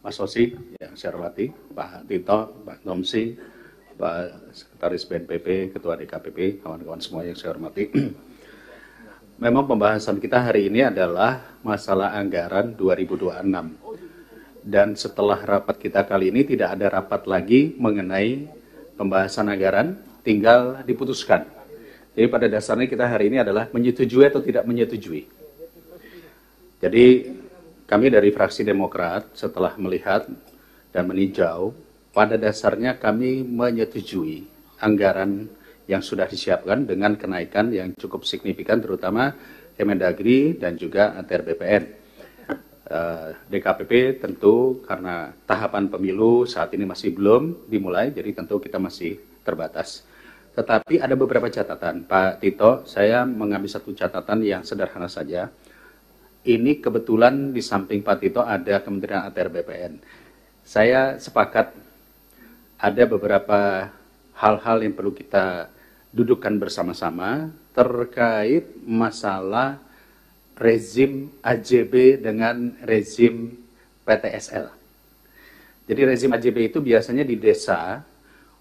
Mas Osi, yang saya hormati, Pak Tito, Pak Nomsi, Pak Sekretaris BNPB, Ketua DKPP, kawan-kawan semua yang saya hormati. Memang pembahasan kita hari ini adalah masalah anggaran 2026. Dan setelah rapat kita kali ini tidak ada rapat lagi mengenai pembahasan anggaran, tinggal diputuskan. Jadi pada dasarnya kita hari ini adalah menyetujui atau tidak menyetujui. Jadi kami dari fraksi Demokrat setelah melihat dan meninjau, pada dasarnya kami menyetujui anggaran yang sudah disiapkan dengan kenaikan yang cukup signifikan, terutama Kemendagri dan juga ATR BPN. DKPP tentu karena tahapan pemilu saat ini masih belum dimulai, jadi tentu kita masih terbatas. Tetapi ada beberapa catatan. Pak Tito, saya mengambil satu catatan yang sederhana saja. Ini kebetulan di samping Pak Tito ada Kementerian ATR BPN. Saya sepakat ada beberapa hal-hal yang perlu kita dudukkan bersama-sama terkait masalah rezim AJB dengan rezim PTSL. Jadi rezim AJB itu biasanya di desa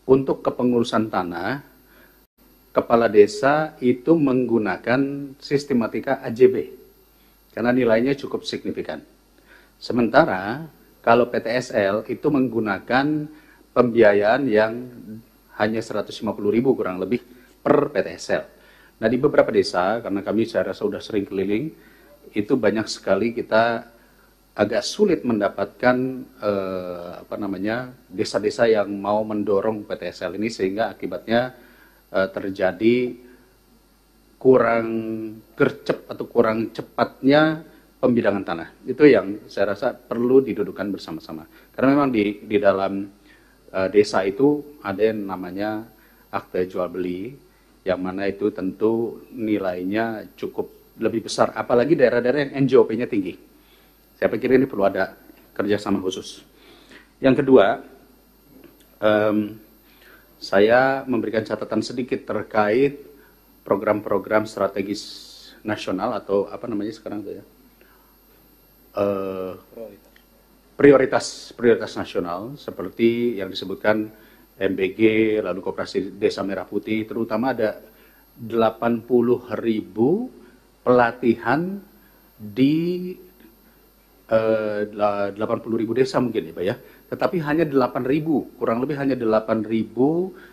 untuk kepengurusan tanah, kepala desa itu menggunakan sistematika AJB karena nilainya cukup signifikan. Sementara kalau PTSL itu menggunakan pembiayaan yang hanya 150.000 kurang lebih per PTSL. Nah di beberapa desa, karena kami saya rasa sudah sering keliling, itu banyak sekali kita agak sulit mendapatkan desa-desa yang mau mendorong PTSL ini, sehingga akibatnya terjadi kurang gercep atau kurang cepatnya pembidangan tanah. Itu yang saya rasa perlu didudukkan bersama-sama. Karena memang di dalam desa itu ada yang namanya akte jual beli, yang mana itu tentu nilainya cukup lebih besar, apalagi daerah-daerah yang NJOP-nya tinggi. Saya pikir ini perlu ada kerjasama khusus. Yang kedua, saya memberikan catatan sedikit terkait program-program strategis nasional atau apa namanya sekarang itu ya, prioritas nasional seperti yang disebutkan MBG, lalu Koperasi Desa Merah Putih, terutama ada 80.000 pelatihan di 80.000 desa mungkin ya Pak ya, tetapi hanya 8.000, kurang lebih hanya 8.000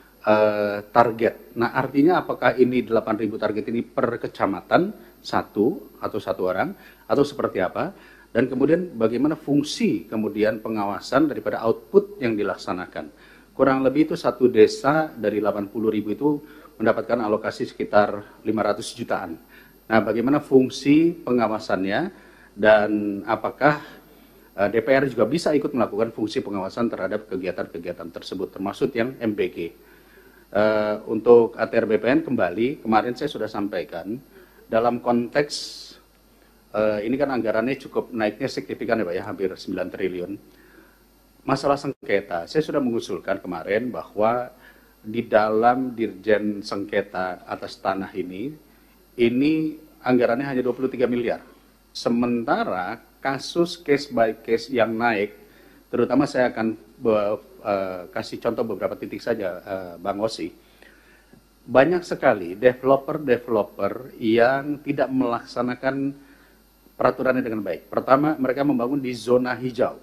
target. Nah artinya apakah ini 8.000 target ini per kecamatan satu atau satu orang atau seperti apa? Dan kemudian bagaimana fungsi kemudian pengawasan daripada output yang dilaksanakan. Kurang lebih itu satu desa dari 80.000 itu mendapatkan alokasi sekitar 500 jutaan. Nah bagaimana fungsi pengawasannya dan apakah DPR juga bisa ikut melakukan fungsi pengawasan terhadap kegiatan-kegiatan tersebut, termasuk yang MBG. Untuk ATR BPN kembali, kemarin saya sudah sampaikan, dalam konteks ini kan anggarannya cukup naiknya signifikan ya Pak ya, hampir 9 triliun. Masalah sengketa, saya sudah mengusulkan kemarin bahwa di dalam Dirjen Sengketa atas tanah ini anggarannya hanya 23 miliar. Sementara kasus case by case yang naik, terutama saya akan kasih contoh beberapa titik saja Bang Osi. Banyak sekali developer yang tidak melaksanakan peraturannya dengan baik. Pertama, mereka membangun di zona hijau.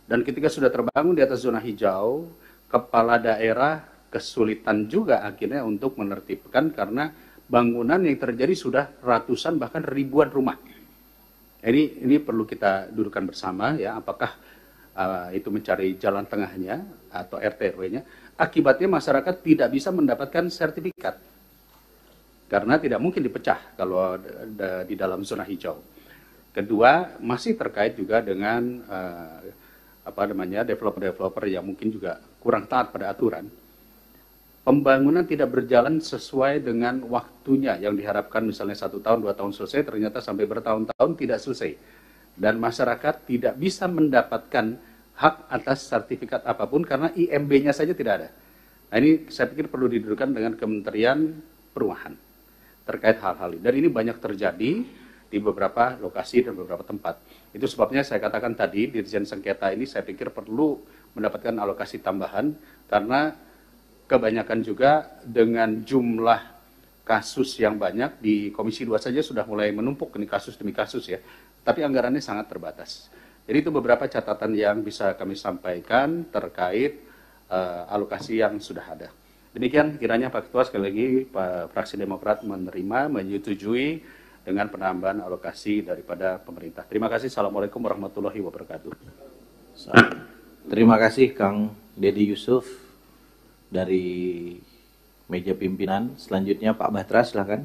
Dan ketika sudah terbangun di atas zona hijau, kepala daerah kesulitan juga akhirnya untuk menertibkan karena bangunan yang terjadi sudah ratusan bahkan ribuan rumah. Ini perlu kita dudukkan bersama ya, apakah itu mencari jalan tengahnya atau RT RW-nya. Akibatnya masyarakat tidak bisa mendapatkan sertifikat karena tidak mungkin dipecah kalau di dalam zona hijau. Kedua, masih terkait juga dengan developer yang mungkin juga kurang taat pada aturan. Pembangunan tidak berjalan sesuai dengan waktunya yang diharapkan, misalnya 1 tahun, 2 tahun selesai, ternyata sampai bertahun-tahun tidak selesai. Dan masyarakat tidak bisa mendapatkan hak atas sertifikat apapun karena IMB-nya saja tidak ada. Nah ini saya pikir perlu didudukkan dengan Kementerian Perumahan terkait hal-hal ini. Dan ini banyak terjadi di beberapa lokasi dan beberapa tempat. Itu sebabnya saya katakan tadi, Dirjen Sengketa ini saya pikir perlu mendapatkan alokasi tambahan, karena kebanyakan juga dengan jumlah kasus yang banyak, di Komisi 2 saja sudah mulai menumpuk ini kasus demi kasus ya, tapi anggarannya sangat terbatas. Jadi itu beberapa catatan yang bisa kami sampaikan terkait alokasi yang sudah ada. Demikian kiranya Pak Ketua, sekali lagi Pak Fraksi Demokrat menerima, menyetujui dengan penambahan alokasi daripada pemerintah. Terima kasih. Assalamualaikum warahmatullahi wabarakatuh. Terima kasih Kang Dedi Yusuf dari meja pimpinan. Selanjutnya Pak Batra, silakan.